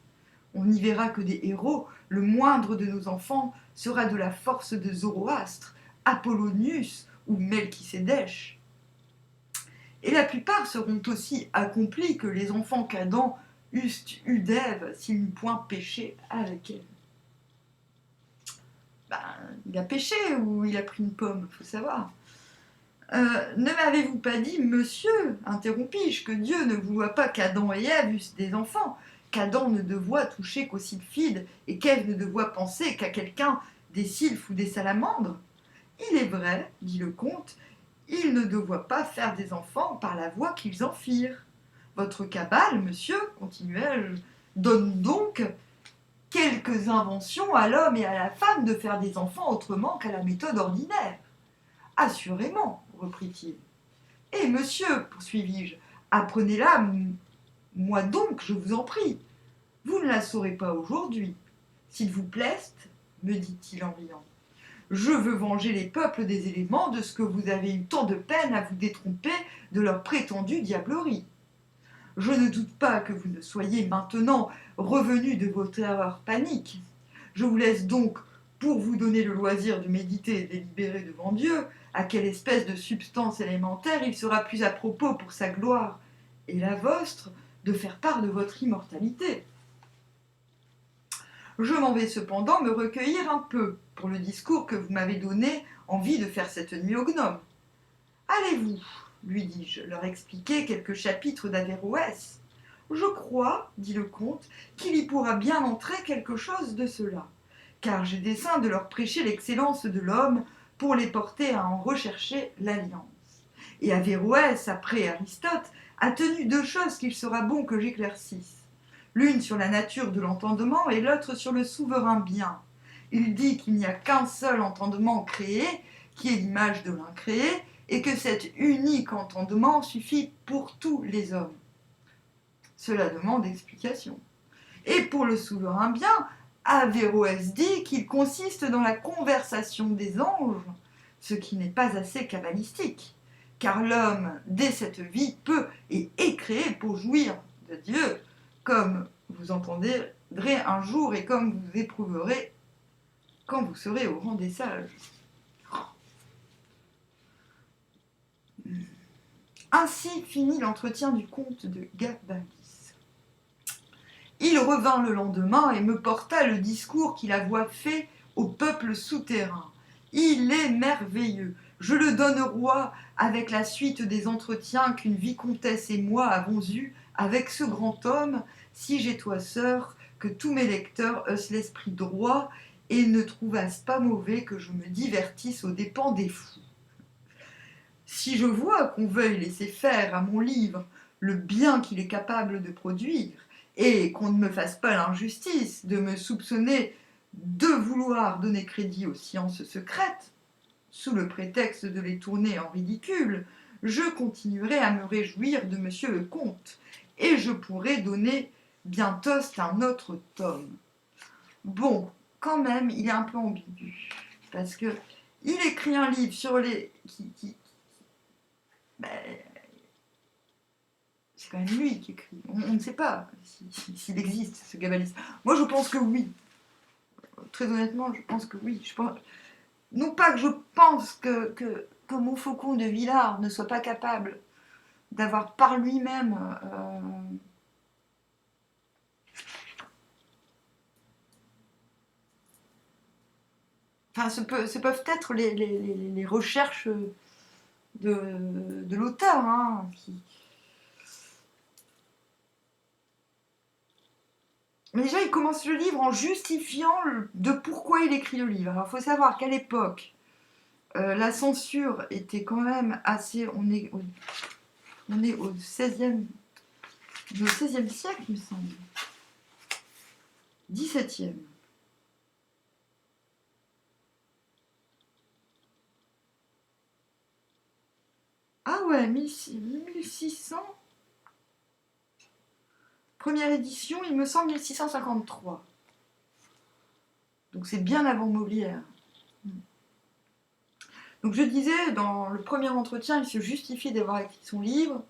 On n'y verra que des héros, le moindre de nos enfants sera de la force de Zoroastre, Apollonius ou Melchisédech. Et la plupart seront aussi accomplis que les enfants qu'Adam eussent eu d'Ève s'il n'eût point péché avec elle. Ben, il a péché ou il a pris une pomme, il faut savoir. Ne m'avez-vous pas dit, monsieur, interrompis-je, que Dieu ne vouloit pas qu'Adam et Ève eussent des enfants, qu'Adam ne devoit toucher qu'aux sylphides et qu'Ève ne devoit penser qu'à quelqu'un des sylphes ou des salamandres? Il est vrai, dit le comte, ils ne devoient pas faire des enfants par la voie qu'ils en firent. Votre cabale, monsieur, continuai-je, donne donc quelques inventions à l'homme et à la femme de faire des enfants autrement qu'à la méthode ordinaire. Assurément, reprit-il. Et monsieur, poursuivis-je, apprenez-la, moi donc, je vous en prie. Vous ne la saurez pas aujourd'hui. S'il vous plaise, me dit-il en riant, je veux venger les peuples des éléments de ce que vous avez eu tant de peine à vous détromper de leur prétendue diablerie. Je ne doute pas que vous ne soyez maintenant revenu de vos terreurs paniques. Je vous laisse donc, pour vous donner le loisir de méditer et délibérer devant Dieu, à quelle espèce de substance élémentaire il sera plus à propos pour sa gloire et la vôtre de faire part de votre immortalité. Je m'en vais cependant me recueillir un peu pour le discours que vous m'avez donné envie de faire cette nuit au gnome. Allez-vous, lui dis-je, leur expliquer quelques chapitres d'Averroès. Je crois, dit le comte, qu'il y pourra bien entrer quelque chose de cela, car j'ai dessein de leur prêcher l'excellence de l'homme pour les porter à en rechercher l'alliance. Et Averroès, après Aristote, a tenu deux choses qu'il sera bon que j'éclaircisse. L'une sur la nature de l'entendement et l'autre sur le souverain bien. Il dit qu'il n'y a qu'un seul entendement créé, qui est l'image de l'incréé, et que cet unique entendement suffit pour tous les hommes. Cela demande explication. Et pour le souverain bien, Averroès dit qu'il consiste dans la conversation des anges, ce qui n'est pas assez cabalistique, car l'homme, dès cette vie, peut et est créé pour jouir de Dieu, comme vous entendrez un jour et comme vous éprouverez quand vous serez au rang des sages. Ainsi finit l'entretien du comte de Gabalis. Il revint le lendemain et me porta le discours qu'il avoit fait au peuple souterrain. Il est merveilleux. Je le donne au roi avec la suite des entretiens qu'une vicomtesse et moi avons eus avec ce grand homme, si j'ai toi sœur, que tous mes lecteurs eussent l'esprit droit et ne trouvassent pas mauvais que je me divertisse aux dépens des fous. Si je vois qu'on veuille laisser faire à mon livre le bien qu'il est capable de produire, et qu'on ne me fasse pas l'injustice de me soupçonner de vouloir donner crédit aux sciences secrètes, sous le prétexte de les tourner en ridicule, je continuerai à me réjouir de monsieur le comte, et je pourrai donner bientôt un autre tome. Bon, quand même, il est un peu ambigu, parce que il écrit un livre sur les... Ben, c'est quand même lui qui écrit. On ne sait pas s'il existe, ce Gabalis. Moi, je pense que oui. Très honnêtement, je pense que oui. Non pas que je pense que Montfaucon de Villars ne soit pas capable d'avoir par lui-même enfin, ce peuvent être les recherches de l'auteur, hein, Mais déjà, il commence le livre en justifiant de pourquoi il écrit le livre. Alors, il faut savoir qu'à l'époque, la censure était quand même assez... On est au XVIe siècle, il me semble. XVIIe. Ah ouais, 1600. Première édition, il me semble 1653. Donc c'est bien avant Molière. Donc je disais, dans le premier entretien, il se justifie d'avoir écrit son livre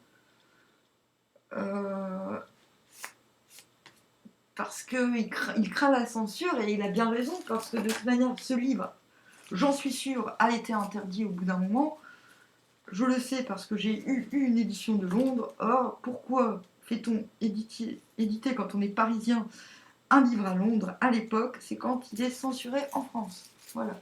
parce qu'il craint la censure, et il a bien raison, parce que de toute manière, ce livre, j'en suis sûre, a été interdit au bout d'un moment. Je le sais parce que j'ai eu une édition de Londres. Or, pourquoi fait-on éditer quand on est parisien un livre à Londres à l'époque? C'est quand il est censuré en France. Voilà.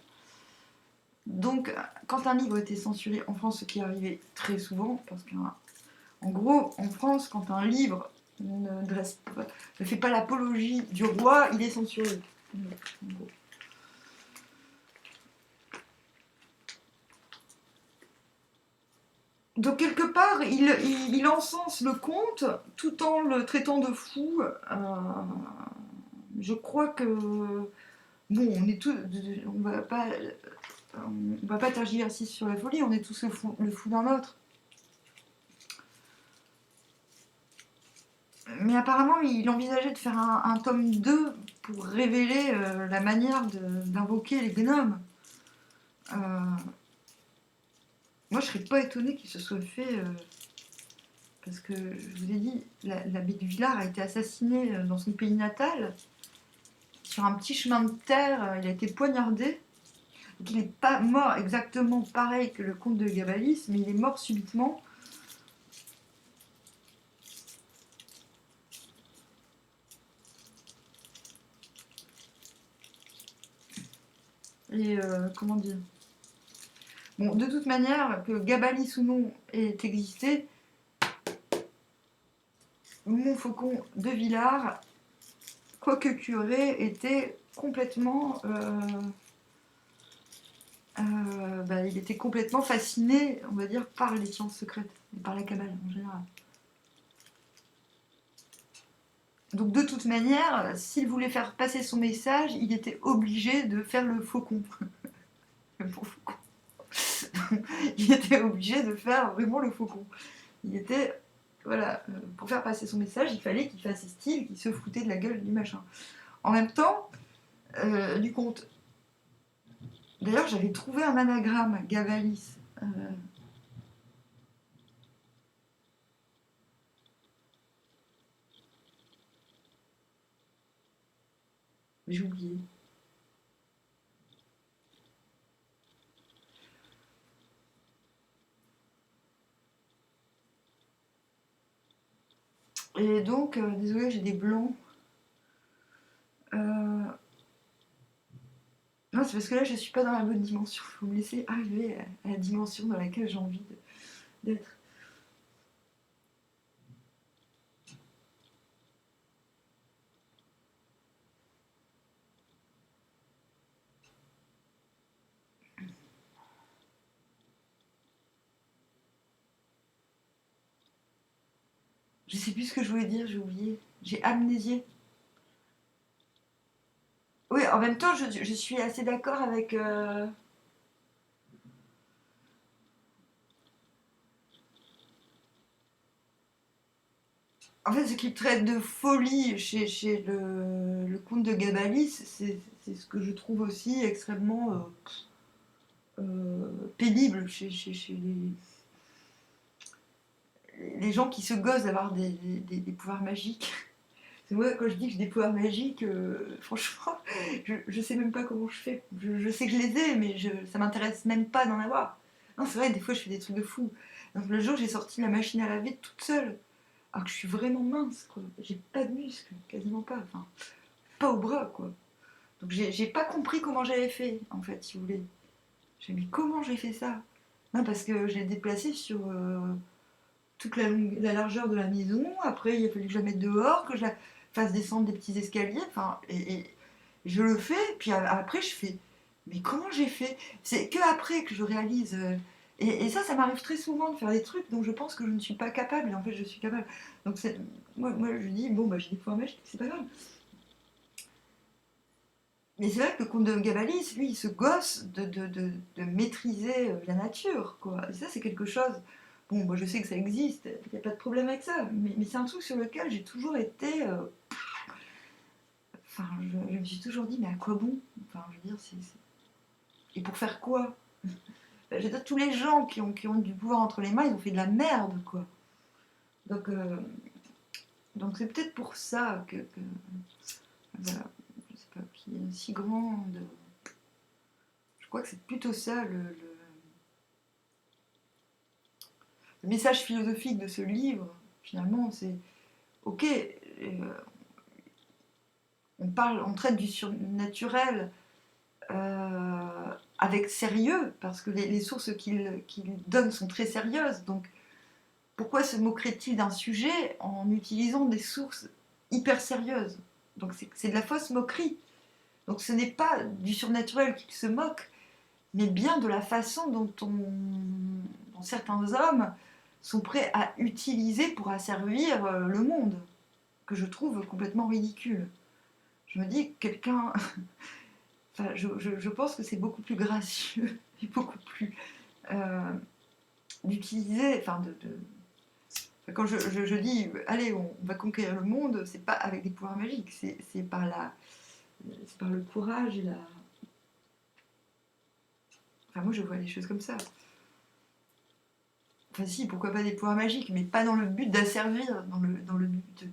Donc, quand un livre était censuré en France, ce qui est arrivé très souvent, parce qu'en gros, en France, quand un livre ne fait pas l'apologie du roi, il est censuré. En gros. Donc quelque part, il encense le comte tout en le traitant de fou. Je crois que bon, on va pas tergiverser sur la folie. On est tous le fou d'un autre. Mais apparemment, il envisageait de faire un tome 2 pour révéler la manière d'invoquer les gnomes. Moi, je serais pas étonnée qu'il se soit fait. Parce que je vous ai dit, l'abbé du Villard a été assassiné dans son pays natal, sur un petit chemin de terre. Il a été poignardé. Donc, il n'est pas mort exactement pareil que le comte de Gabalis, mais il est mort subitement. Et comment dire? Bon, de toute manière, que Gabalis ou non ait existé, Montfaucon de Villars, quoique curé, était complètement... il était complètement fasciné, on va dire, par les sciences secrètes, et par la cabale en général. Donc de toute manière, s'il voulait faire passer son message, il était obligé de faire le faucon. Le faucon. Il était obligé de faire vraiment le faucon. Il était... Voilà, pour faire passer son message, il fallait qu'il fasse style, qu'il se foutait de la gueule du machin. En même temps, du compte... D'ailleurs, j'avais trouvé un anagramme, Gavalis. J'ai oublié. Et donc, désolé, j'ai des blancs. Non, c'est parce que là, je suis pas dans la bonne dimension. Il faut me laisser arriver à la dimension dans laquelle j'ai envie d'être. Je sais plus ce que je voulais dire, j'ai oublié. J'ai amnésié. Oui, en même temps, je suis assez d'accord avec... En fait, ce qu'il traite de folie chez le comte de Gabalis, c'est ce que je trouve aussi extrêmement pénible chez les gens qui se gosent d'avoir des pouvoirs magiques. Moi, quand je dis que j'ai des pouvoirs magiques, franchement, je sais même pas comment je fais. Je sais que je les ai, mais ça m'intéresse même pas d'en avoir. Non, c'est vrai, des fois, je fais des trucs de fou. Donc, le jour, j'ai sorti la machine à laver toute seule. Alors que je suis vraiment mince, quoi. J'ai pas de muscles, quasiment pas. Enfin, pas au bras, quoi. Donc, j'ai pas compris comment j'avais fait, en fait, si vous voulez. J'ai dit, mais comment j'ai fait ça? Non, parce que je l'ai déplacé sur toute la largeur de la maison. Après, il a fallu que je la mette dehors, que je la fasse descendre des petits escaliers. Enfin, et je le fais, puis après, je fais, mais comment j'ai fait? C'est que après que je réalise. Et ça m'arrive très souvent de faire des trucs dont je pense que je ne suis pas capable, et en fait, je suis capable. Donc, moi, je dis, bon, bah, j'ai des pouvoirs magiques, c'est pas grave. Mais c'est vrai que le comte de Gabalis, lui, il se gosse de maîtriser la nature, quoi. Et ça, c'est quelque chose. Bon, moi, je sais que ça existe, il n'y a pas de problème avec ça, mais c'est un truc sur lequel j'ai toujours été. Enfin, je me suis toujours dit, mais à quoi bon? Enfin, je veux dire, et pour faire quoi? je veux dire, tous les gens qui ont du pouvoir entre les mains, ils ont fait de la merde, quoi. Donc, euh, donc c'est peut-être pour ça que voilà, je sais pas, qui est si grande. Je crois que c'est plutôt ça le message philosophique de ce livre, finalement, c'est ok, on traite du surnaturel avec sérieux, parce que les sources qu'il donne sont très sérieuses. Donc pourquoi se moquerait-il d'un sujet en utilisant des sources hyper sérieuses? Donc c'est de la fausse moquerie. Donc ce n'est pas du surnaturel qu'il se moque, mais bien de la façon dont certains hommes sont prêts à utiliser pour asservir le monde, que je trouve complètement ridicule. Je me dis, quelqu'un... Enfin, je pense que c'est beaucoup plus gracieux et beaucoup plus... d'utiliser... Enfin, quand je dis, allez, on va conquérir le monde, c'est pas avec des pouvoirs magiques, c'est par le courage et la... Enfin, moi, je vois les choses comme ça. Enfin, si, pourquoi pas des pouvoirs magiques, mais pas dans le but d'asservir, dans le but de...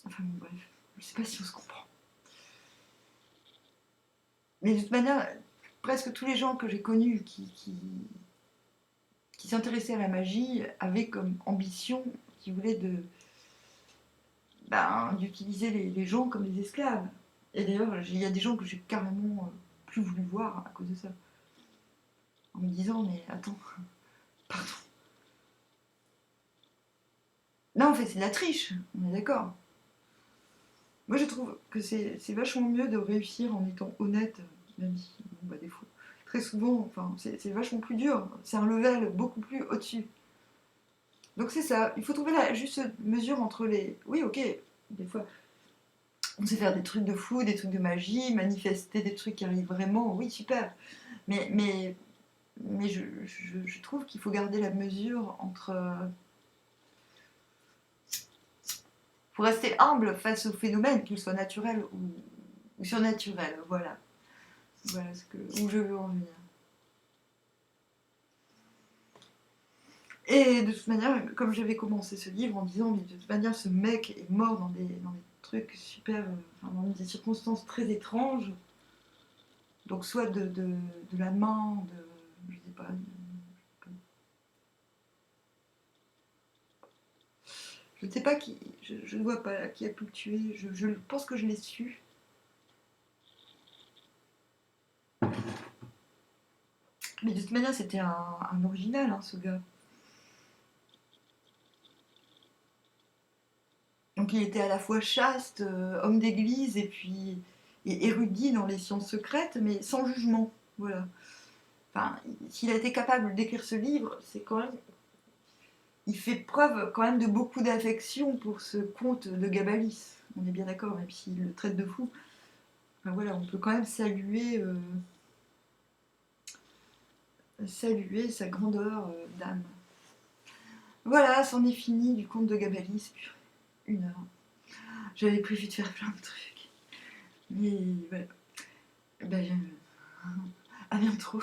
Enfin, bon, bref, je sais pas si on se comprend. Mais de toute manière, presque tous les gens que j'ai connus qui s'intéressaient à la magie avaient comme ambition, qui voulaient d'utiliser les gens comme des esclaves. Et d'ailleurs, il y a des gens que j'ai carrément plus voulu voir à cause de ça. En me disant, mais attends, pardon. Là, en fait, c'est de la triche, on est d'accord. Moi, je trouve que c'est vachement mieux de réussir en étant honnête, même si, bon, des fois, très souvent, enfin, c'est vachement plus dur. C'est un level beaucoup plus au-dessus. Donc c'est ça, il faut trouver la juste mesure entre les... Oui, ok, des fois, on sait faire des trucs de fou, des trucs de magie, manifester des trucs qui arrivent vraiment, oui, super. Mais je trouve qu'il faut garder la mesure entre... faut rester humble face au phénomène, qu'il soit naturel ou surnaturel, voilà. Voilà où je veux en venir. Et de toute manière, comme j'avais commencé ce livre en disant, mais de toute manière, ce mec est mort dans des trucs super, enfin, dans des circonstances très étranges. Donc soit de la main, je sais pas, je ne sais pas qui, je ne vois pas qui a pu le tuer. Je pense que je l'ai su. Mais de toute manière, c'était un original, hein, ce gars. Donc il était à la fois chaste, homme d'église et érudit dans les sciences secrètes, mais sans jugement. Voilà. Enfin, s'il a été capable d'écrire ce livre, c'est quand même... Il fait preuve quand même de beaucoup d'affection pour ce conte de Gabalis. On est bien d'accord, même s'il le traite de fou. Enfin, voilà, on peut quand même saluer sa grandeur d'âme. Voilà, c'en est fini du conte de Gabalis. 1 heure. J'avais prévu de faire plein de trucs. Mais voilà. Ben, à bientôt.